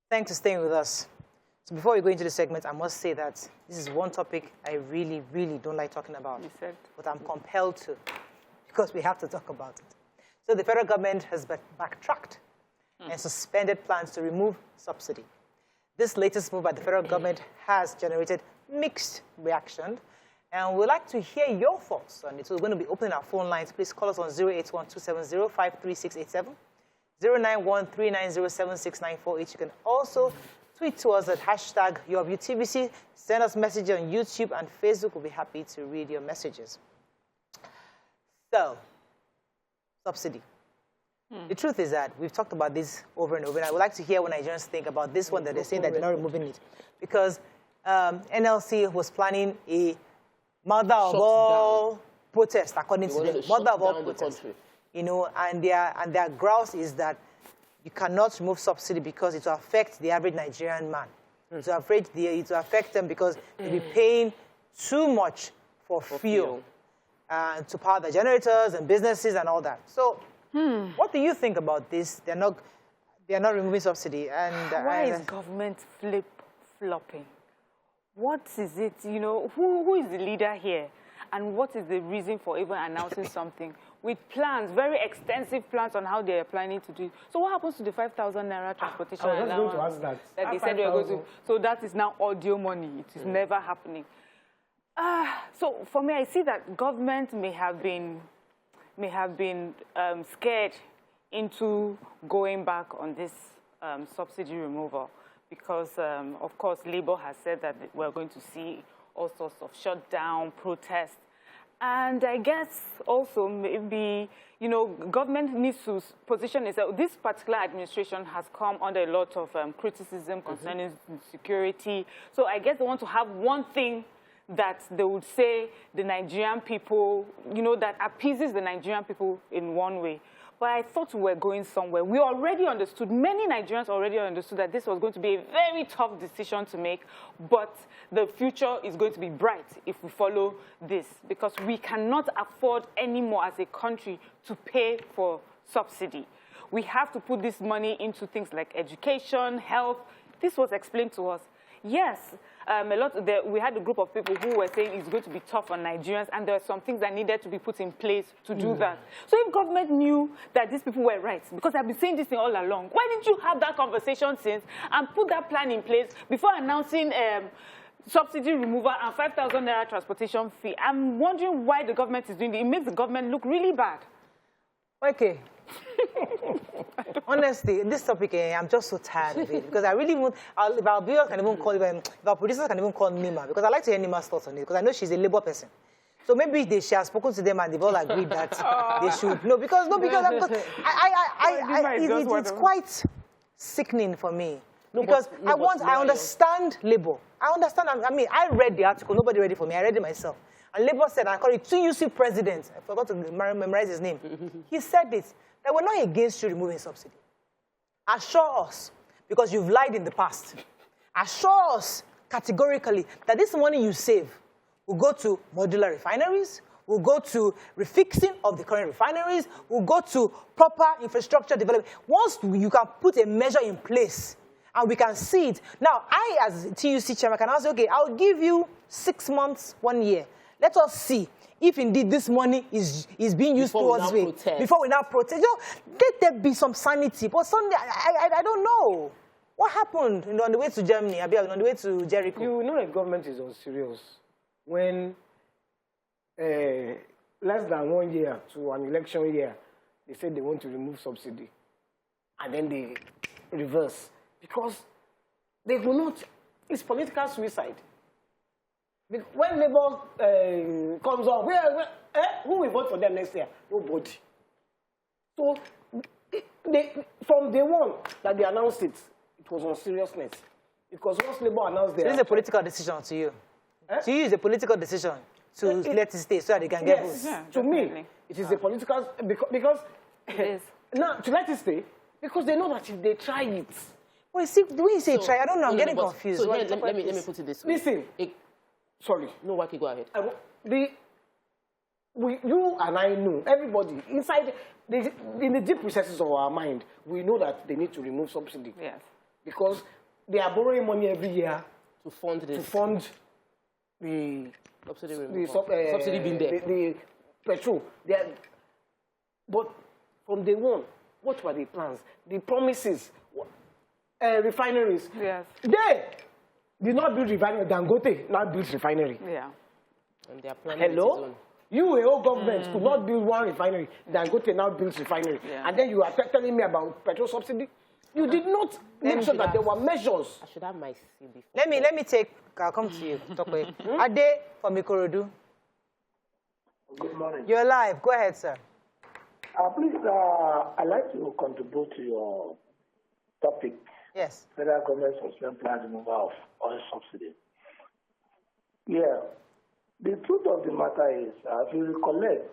Thanks for staying with us. So before we go into the segment, I must say that this is one topic I really, really don't like talking about. But I'm compelled to, because we have to talk about it. So the federal government has backtracked and suspended plans to remove subsidy. This latest move by the federal government has generated mixed reaction. And we'd like to hear your thoughts on it. So we're going to be opening our phone lines. Please call us on 081-270-53687, 091-390-76948. You can also tweet to us at #YourViewTVC. Send us messages on YouTube and Facebook. We'll be happy to read your messages. So, subsidy. The truth is that we've talked about this over and over, and I would like to hear what Nigerians think about this one that they're saying that they're not removing it. Because NLC was planning a mother of all protest, according to them. Mother of all protest. You know, and their grouse is that you cannot remove subsidy because it will affect the average Nigerian man. It will affect them because they'll be paying too much for fuel to power the generators and businesses and all that. So, what do you think about this? They're not removing subsidy. And why is government flip-flopping? What is it? You know, who is the leader here? And what is the reason for even announcing something with plans, very extensive plans on how they are planning to do? So what happens to the 5,000 naira transportation allowance? I was going to ask that they said they were going to. So that is now audio money. It is never happening. So for me, I see that government may have been scared into going back on this subsidy removal because, of course, Labour has said that we're going to see all sorts of shutdown, protests. And I guess also maybe, you know, government needs to position itself. This particular administration has come under a lot of criticism concerning security. So I guess they want to have one thing that they would say the Nigerian people, you know, that appeases the Nigerian people in one way. But I thought we were going somewhere. We already understood, many Nigerians already understood that this was going to be a very tough decision to make, but the future is going to be bright if we follow this, because we cannot afford anymore as a country to pay for subsidy. We have to put this money into things like education, health. This was explained to us. Yes, we had a group of people who were saying it's going to be tough on Nigerians, and there are some things that needed to be put in place to do that. So if government knew that these people were right, because I've been saying this thing all along, why didn't you have that conversation since and put that plan in place before announcing subsidy removal and 5,000 naira transportation fee? I'm wondering why the government is doing it. It makes the government look really bad. Okay. Honestly, this topic, I'm just so tired of it because I really want. If our viewers can even call, if our producers can even call Nima, because I like to hear Nima's thoughts on it, because I know she's a Labour person. So maybe she has spoken to them and they've all agreed that they should. It's quite sickening for me. Because I understand Labour. I understand. I mean, I read the article. Nobody read it for me. I read it myself. And Labour said, I call it 2UC president. I forgot to memorize his name. He said this, that we're not against you removing subsidy. Assure us, because you've lied in the past. Assure us categorically that this money you save will go to modular refineries, will go to refixing of the current refineries, will go to proper infrastructure development. Once you can put a measure in place, and we can see it. Now, I, as TUC chairman, can say, okay, I'll give you 6 months, 1 year. Let us see if indeed this money is being used towards me. Before we now protest. You know, let there be some sanity. But Sunday, I don't know. What happened on the way to Germany, on the way to Jericho? You know the government is unserious when less than 1 year to an election year, they said they want to remove subsidy. And then they reverse. Because they will not. It's political suicide. When Labour comes up, who will vote for them next year? Nobody. So, from day one that they announced it, it was on seriousness. Because once Labour announced their... So this is a political decision to you? To you, it's a political decision to let it stay so that they can get votes? Yeah, to me, it is a political... Because it is. Now, to let it stay, because they know that if they try it... Well, see, when you say try, I don't know, I'm getting confused. So here, let me put it this way. Listen. Sorry. No, Waki, go ahead. You and I know, everybody, inside, in the deep recesses of our mind, we know that they need to remove subsidy. Yes. because they are borrowing money every year to fund this. To fund the subsidy being there. The petrol. But from day one, what were the plans? The promises, refineries. Yes. They did not build refinery. Dangote now builds refinery. Yeah. And they are planning Hello? You, a whole government, could not build one refinery. Dangote now builds refinery. Yeah. And then you are telling me about petrol subsidy? You did not make sure that there were measures. I should have my seat before. Let me take, I'll come to you, Tokwe. Ade from Ikorodu. Good morning. You're live. Go ahead, sir. Please, I'd like to contribute to your topic. Yes. Federal government suspend plan removal of oil subsidy. Yeah. The truth of the matter is, if you recollect,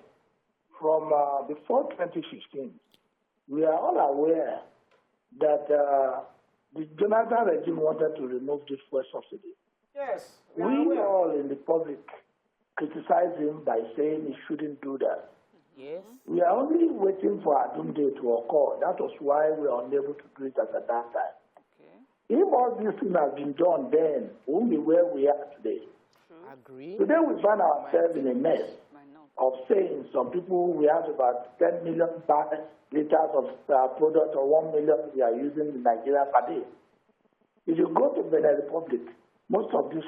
from before 2015, we are all aware that the Jonathan regime wanted to remove this fuel subsidy. Yes. We all in the public criticized him by saying he shouldn't do that. Yes. We are only waiting for a doom day to occur. That was why we were unable to do it at that time. Okay. If all this thing has been done then, we won't be where we are today. Agree. Today we find ourselves in a mess of saying some people, we have about 10 million liters of product or 1 million we are using in Nigeria per day. If you go to Benin Republic, most of this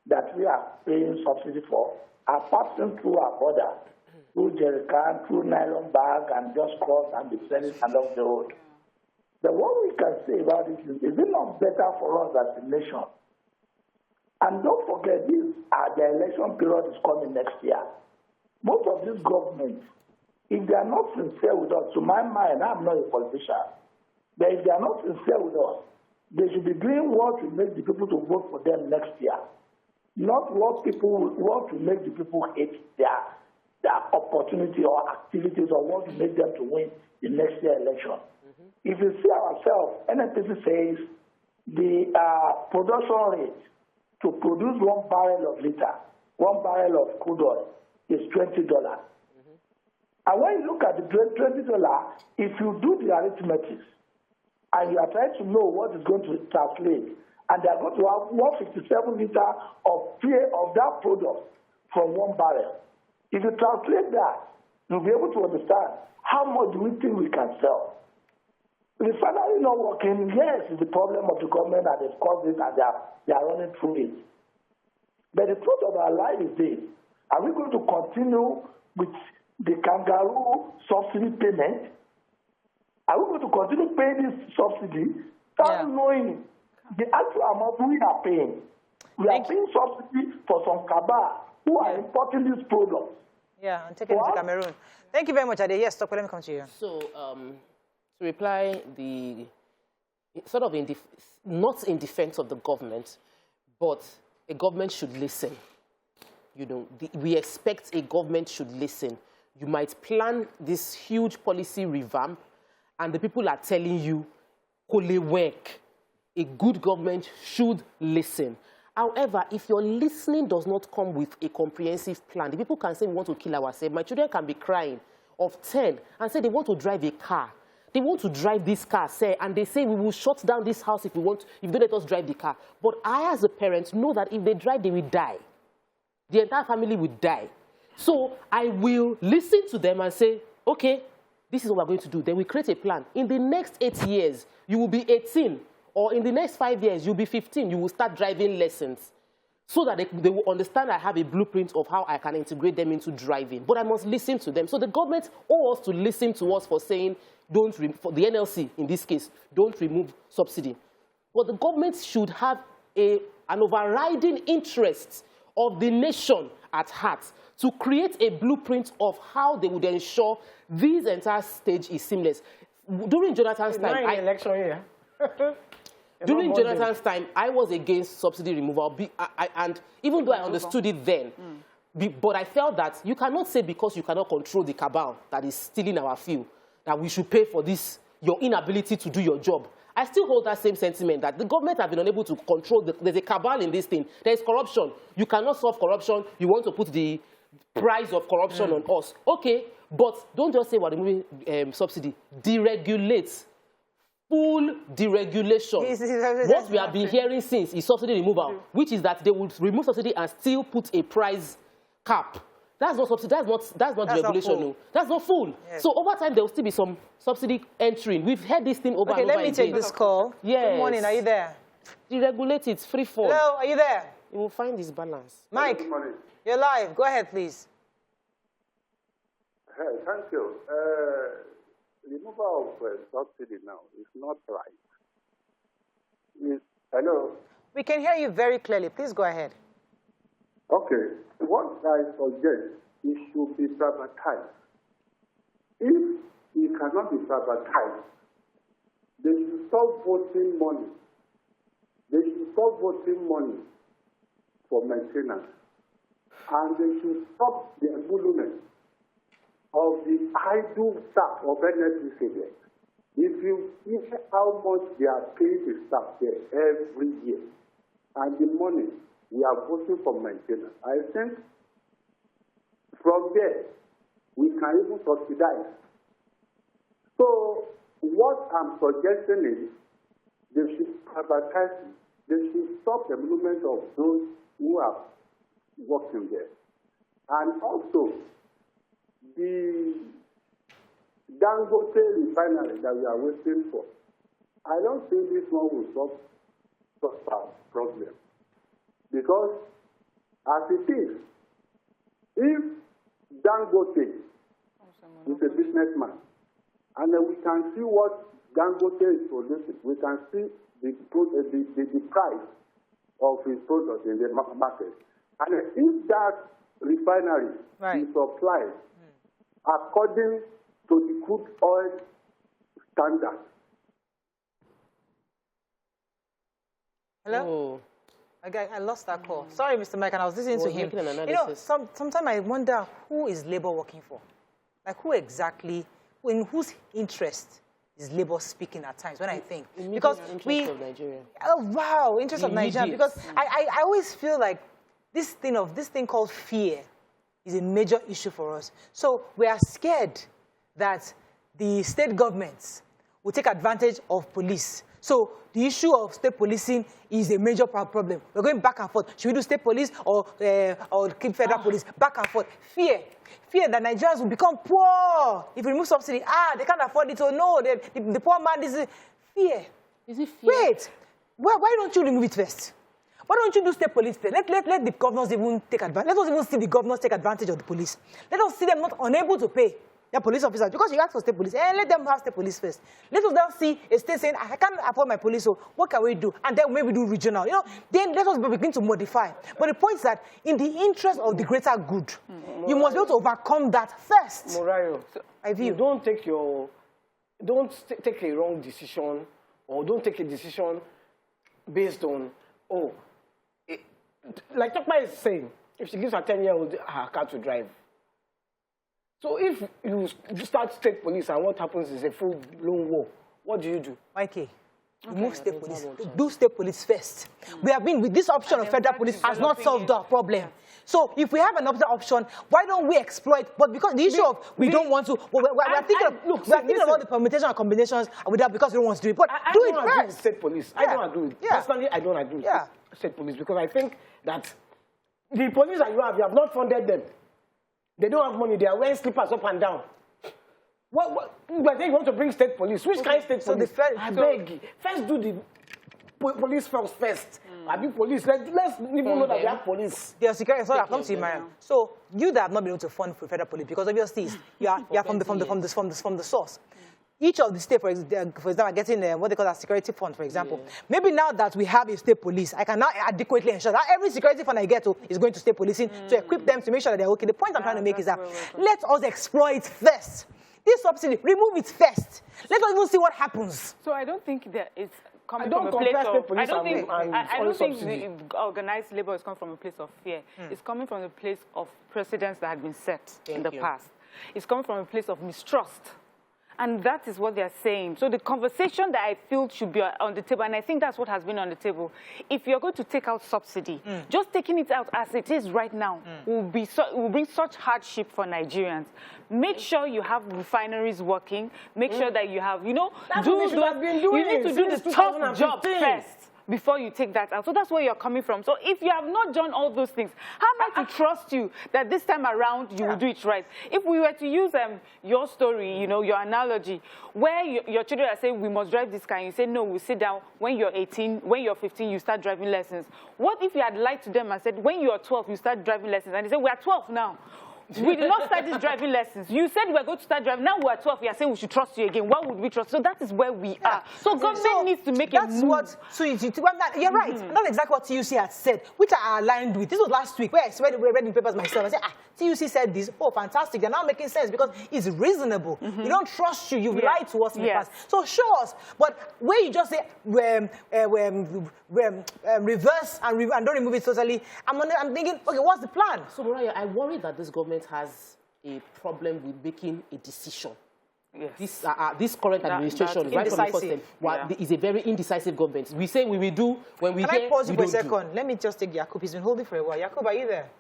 that we are paying subsidy for are passing through our border, through jerrycan, through nylon bag, and just cross and be selling along the road. But what we can say about this is it not better for us as a nation? And don't forget, the election period is coming next year. Most of these governments, if they are not sincere with us, to my mind, I'm not a politician, but if they are not sincere with us, they should be doing what will make the people to vote for them next year, not what will make the people hate their opportunity or activities or what will make them to win the next year election. If you see ourselves, NNPC says the production rate to produce 1 barrel of liter, 1 barrel of crude oil is $20. And when you look at the $20, if you do the arithmetic and you are trying to know what is going to translate, and they are going to have 157 liters of that product from 1 barrel. If you translate that, you'll be able to understand how much do we think we can sell. The refinery not working, yes, it's the problem of the government and they've caused it and they are running through it. But the truth of our life is this. Are we going to continue with the kangaroo subsidy payment? Are we going to continue paying this subsidy without knowing the actual amount we are paying? We are paying subsidy for some cabal who are importing these products. Yeah, and taking it to Cameroon. Thank you very much, Ade. Yes, Tokwe, let me come to you. So, to reply, sort of not in defense of the government, but a government should listen. You know, we expect a government should listen. You might plan this huge policy revamp, and the people are telling you, "Kole work." A good government should listen. However, if your listening does not come with a comprehensive plan, the people can say, "We want to kill ourselves." My children can be crying of 10 and say they want to drive a car. They want to drive this car, and they say, "We will shut down this house if you don't let us drive the car." But I, as a parent, know that if they drive, they will die. The entire family will die. So I will listen to them and say, "Okay, this is what we're going to do." Then we create a plan. In the next 8 years, you will be 18. Or in the next 5 years, you'll be 15. You will start driving lessons. So that they will understand I have a blueprint of how I can integrate them into driving. But I must listen to them. So the government owes to listen to us for saying, for the NLC, in this case, don't remove subsidy. But the government should have an overriding interest of the nation at heart to create a blueprint of how they would ensure this entire stage is seamless. During Jonathan's time, during Jonathan's time, I was against subsidy removal, and even though I understood it then, but I felt that you cannot say because you cannot control the cabal that is stealing our fuel, that we should pay for this, your inability to do your job. I still hold that same sentiment that the government have been unable to control, there's a cabal in this thing. There is corruption. You cannot solve corruption. You want to put the price of corruption on us. Okay, but don't just say we're removing subsidy. Deregulate. full deregulation. What we have been hearing since is subsidy removal, which is that they would remove subsidy and still put a price cap. That's not subsidy. That's not deregulation. No. That's not full. Yes. So over time there will still be some subsidy entering. We've heard this thing over and over again. Okay, let me take this call. Yes. Good morning. Are you there? Deregulate it. Free fall. Hello. Are you there? You will find this balance. Mike, you're live. Go ahead, please. Hey, thank you. Removal of subsidy now is not right. Hello? We can hear you very clearly. Please go ahead. Okay. What I suggest, it should be privatized. If it cannot be privatized, they should stop voting money. They should stop voting money for maintenance. And they should stop the emolument of the idle staff of NSCC. If you see how much they are paying the staff there every year, and the money we are voting for maintenance, I think from there we can even subsidize. So what I'm suggesting is they should privatize it. They should stop the emolument of those who are working there. And also, the Dangote refinery that we are waiting for, I don't think this one will solve our problem. Because as it is, if Dangote is a businessman, and then we can see what Dangote is producing, we can see the price of his product in the market. And if that refinery is supplied according to the crude oil standard. Hello? Oh. Okay, I lost that call. Sorry, Mr. Mike, and I was listening to him. You know, sometimes I wonder who is Labour working for? Like, who exactly, in whose interest is Labour speaking at times when I think? Because interest of Nigeria. Oh, wow, interest of Nigeria. Because I always feel like this thing called fear is a major issue for us. So we are scared that the state governments will take advantage of police. So the issue of state policing is a major problem. We're going back and forth. Should we do state police or keep federal police? Back and forth. Fear that Nigerians will become poor if we remove subsidy. They can't afford it. So no, the poor man, this is fear. Is it fear? Wait, why don't you remove it first? Why don't you do state police first? Let the governors even take advantage. Let us even see the governors take advantage of the police. Let us see them not unable to pay their police officers because you ask for state police. Let them have state police first. Let us then see a state saying, I can't afford my police, so what can we do? And then maybe do regional. You know, then let us begin to modify. But the point is that in the interest of the greater good, you must be able to overcome that first. Morayo, I view. Don't take a wrong decision, or don't take a decision based on, like Tokma is saying, if she gives her 10-year-old her car to drive. So if you start state police and what happens is a full-blown war, what do you do? Mikey, remove state police. Do state police first. We have been with this option of federal police has not solved our problem. So if we have another option, why don't we exploit? But because the issue of we don't want to, we're thinking about the permutations and combinations with that because we don't want to do it. But do it first. Agree with state police. I don't agree with personally. I don't agree with state police because I think that the police that you have not funded them. They don't have money. They are wearing slippers up and down. But they want to bring state police. Which kind of state police? I beg. First do the police first. I be police. Let's even know that they have police. They are security. So I come to you, Mariam. So you that have not been able to fund for federal police because obviously you are from the source. Each of the states, for example, are getting what they call a security fund, for example. Maybe now that we have a state police, I can now adequately ensure that every security fund I get to is going to state policing to equip them to make sure that they're okay. The point I'm trying to make is that let us exploit first. This subsidy, remove it first. Let us even see what happens. So I don't think that it's coming from a place of... I don't think the organized labor is coming from a place of fear. It's coming from a place of precedents that had been set in the past. It's coming from a place of mistrust. And that is what they're saying. So the conversation that I feel should be on the table, and I think that's what has been on the table, if you're going to take out subsidy, just taking it out as it is right now will bring such hardship for Nigerians. Make sure you have refineries working. Make sure that you have, you know, you need to do the tough job first before you take that out. So that's where you're coming from. So if you have not done all those things, how am I to trust you that this time around you will do it right? If we were to use your story, you know, your analogy, where your children are saying, we must drive this car, and you say, no, we'll sit down. When you're 18, when you're 15, you start driving lessons. What if you had lied to them and said, when you're 12, you start driving lessons? And they say, we are 12 now. We did not start these driving lessons. You said we're going to start driving. Now we're 12. We are saying we should trust you again. Why would we trust? So that is where we are. So government needs to make a move. That's what you're right. Not exactly what TUC had said, which I aligned with. This was last week where I read in papers myself. I said, TUC said this. Oh, fantastic. They're now making sense because it's reasonable. We don't trust you. You've lied to us in the past. So show us. But where you just say reverse and don't remove it totally, I'm thinking, okay, what's the plan? So, Mariah, I worry that this government has a problem with making a decision. Yes. This current administration, right from the first time, is a very indecisive government. We say we will do when we Can I pause you for a second? Let me just take Yakub. He's been holding for a while. Yakub, are you there?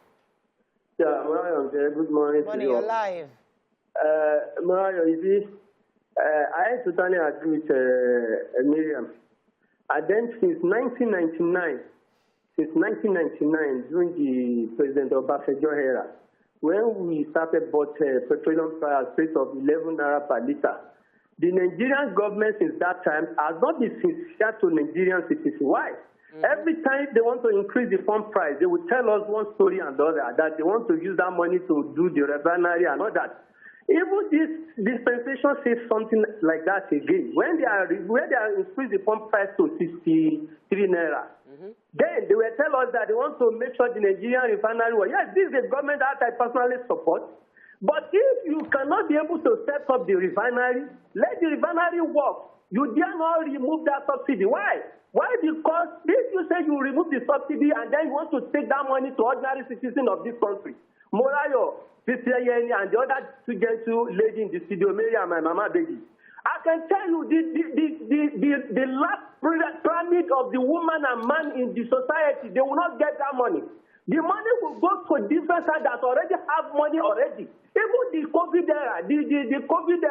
Yeah, Mariah, I'm there. Good morning. Good morning, you're live. Mariah, you see, I totally agree with Miriam. And then since 1999, during the President Obasanjo era, when we started bought petroleum price rate of 11 naira per liter, the Nigerian government since that time has not been sincere to Nigerian citizens. Why? Every time they want to increase the pump price, they will tell us one story and the other, that they want to use that money to do the refinery and all that. Even this dispensation says something like that again. When they are increase the pump price to 63 naira, then they will tell us that they want to make sure the Nigerian refinery, well, yes, this is a government that I personally support. But if you cannot be able to set up the refinery, let the refinery work. You dare not remove that subsidy. Why? Why? Because if you say you remove the subsidy and then you want to take that money to ordinary citizens of this country, Morayo, Sister Yeni, and the other two gentle lady in the studio, Mary and my mama Becky, I can tell you the last pyramid of the woman and man in the society, they will not get that money. The money will go to different sides that already have money already. Even the COVID era, the COVID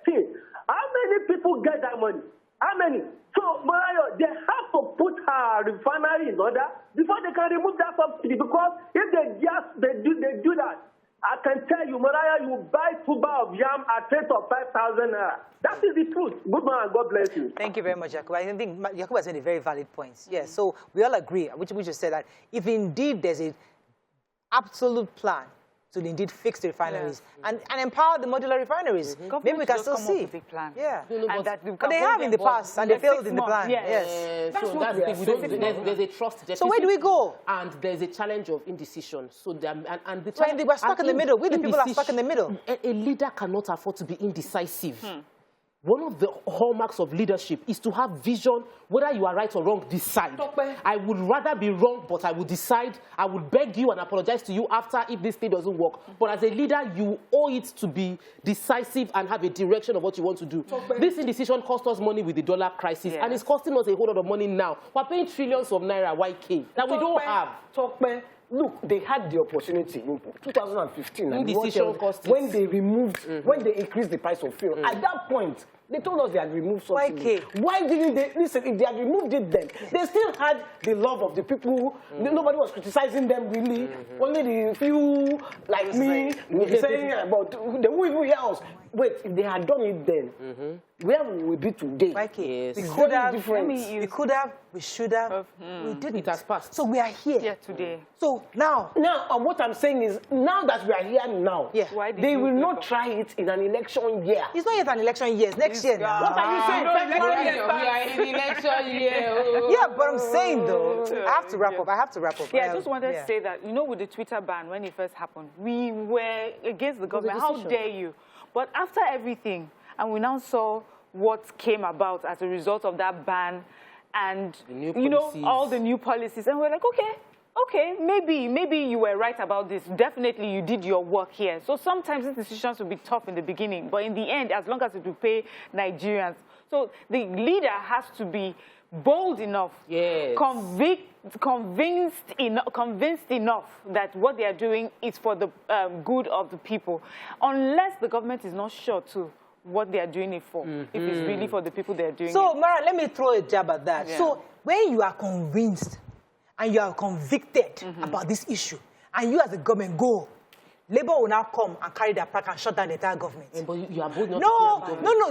thing, how many people get that money? How many? So, Mariah, they have to put her refinery in order before they can remove that subsidy. Because if they do that, I can tell you, Mariah, you buy 2 bars of yam at rate of 5,000 naira. That is the truth. Good morning, God bless you. Thank you very much, Yakub. I think Yakub has made a very valid point. Yes, so we all agree, which we just said that if indeed there's an absolute plan to indeed fix the refineries and empower the modular refineries, maybe we can still see. A big plan. Yeah, but they have in the past and they failed in the plan. Yes. So that's the thing. There's a trust deficit. So where do we go? And there's a challenge of indecision. So we're stuck in the middle. We the people are stuck in the middle. A leader cannot afford to be indecisive. One of the hallmarks of leadership is to have vision, whether you are right or wrong, decide. I would rather be wrong, but I will decide. I will beg you and apologize to you after if this thing doesn't work. But as a leader, you owe it to be decisive and have a direction of what you want to do. This indecision cost us money with the dollar crisis, and it's costing us a whole lot of money now. We're paying trillions of naira YK that we don't have. Look, they had the opportunity in 2015 and when they removed, when they increased the price of fuel. At that point, they told us they had removed subsidy. Why didn't they? Listen, if they had removed it then, they still had the love of the people. Nobody was criticizing them really. Only the few, like me, saying about, they won't even hear us. Wait, if they had done it then, where we would be today? We could have, we should have, we didn't. It has passed. So we are here. Yeah, today. So now, what I'm saying is, now that we are here now, they will not try it in an election year. It's not yet an election year, it's next year now. What are you saying? We are in election year. Yeah, but I'm saying though, I have to wrap up. Yeah, I just wanted to say that, you know, with the Twitter ban, when it first happened, we were against the government. How dare you? But after everything, and we now saw what came about as a result of that ban and, you know, all the new policies, and we're like, okay, okay, maybe you were right about this. Definitely you did your work here. So sometimes these decisions will be tough in the beginning, but in the end, as long as it will pay Nigerians. So the leader has to be bold enough, yes, convinced enough that what they are doing is for the good of the people. Unless the government is not sure too what they are doing it for, if it's really for the people they are doing it. So, Mara, let me throw a jab at that. Yeah. So, when you are convinced and you are convicted about this issue, and you as a government go, Labour will now come and carry their pack and shut down the entire government. But you are bold not to No,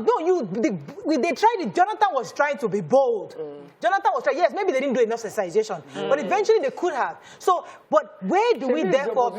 they tried it. Jonathan was trying to be bold. Jonathan was trying, yes, maybe they didn't do enough sensitization, but eventually they could have. So, but where do we therefore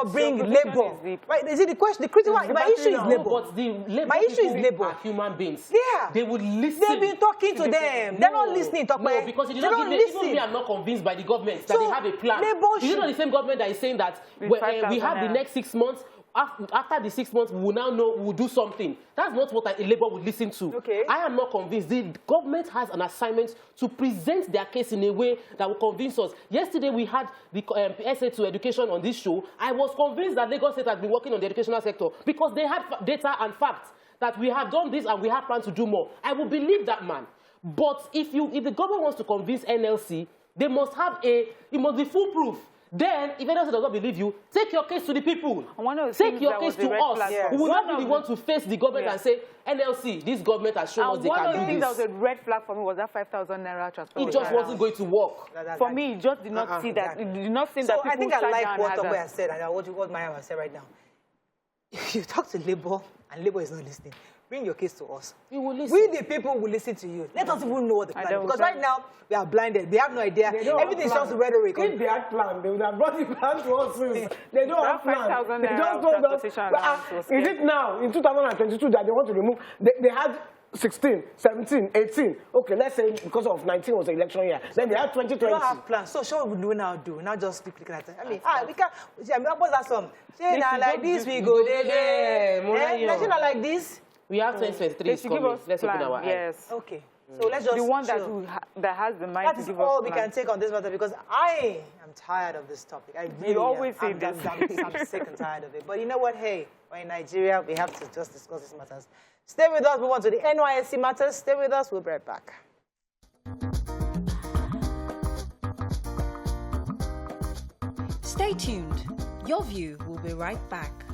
bring Labour? Right? Is it the question? The critical one? My issue is Labour. But the Labour My issue is Labour. are human beings. Yeah. They would listen. They've been talking to them. They're not listening. No, because they don't listen. Even me, I'm not convinced by the government that they have a plan. Is it not the same government that is saying that we have the next 6 months? After the 6 months, we will now know we'll do something. That's not what a Labour would listen to. Okay. I am not convinced. The government has an assignment to present their case in a way that will convince us. Yesterday, we had the essay to education on this show. I was convinced that Lagos State has been working on the educational sector because they had data and facts that we have done this and we have plans to do more. I will believe that man. But if the government wants to convince NLC, they must have it must be foolproof. Then, if NLC does not believe you, take your case to the people. Take your case to us. Yes. We will not really want to face the government and say, NLC, this government has shown us they one can of the do things this. that was a red flag for me was that 5,000 naira transfer. It just wasn't going to work. For me, it just did not see that. It did not seem that people I think I sat like down what and had Omoya that. said and what Mariam has said right now. If you talk to Labour and Labour is not listening, bring your case to us. We will listen. We, the people, will listen to you. Let us even know what the plan is. Because right now, we are blinded. We have no idea. Everything is just rhetoric. If they had planned, they would have brought the plan to us since. They don't have plan. 5,000 They just told us. Is it now, in 2022, that they want to remove? They had 16, 17, 18. Okay, let's say because of 19 was the election year. Then they had 2020. We don't have plans. So, what we do now do? Not just keep looking at it. I mean, we can't. I mean, what's that song? Say now like this, we go there. Not like this. We have 2023 is coming. Let's open our eyes. Yes. Okay. So let's just The one that has the mind that to is give all us we plan. can take on this matter because I am tired of this topic. I really always am. say this. I'm sick and tired of it. But you know what? Hey, we're in Nigeria. We have to just discuss these matters. Stay with us. Move on to the NYSC matters. Stay with us. We'll be right back. Stay tuned. Your View will be right back.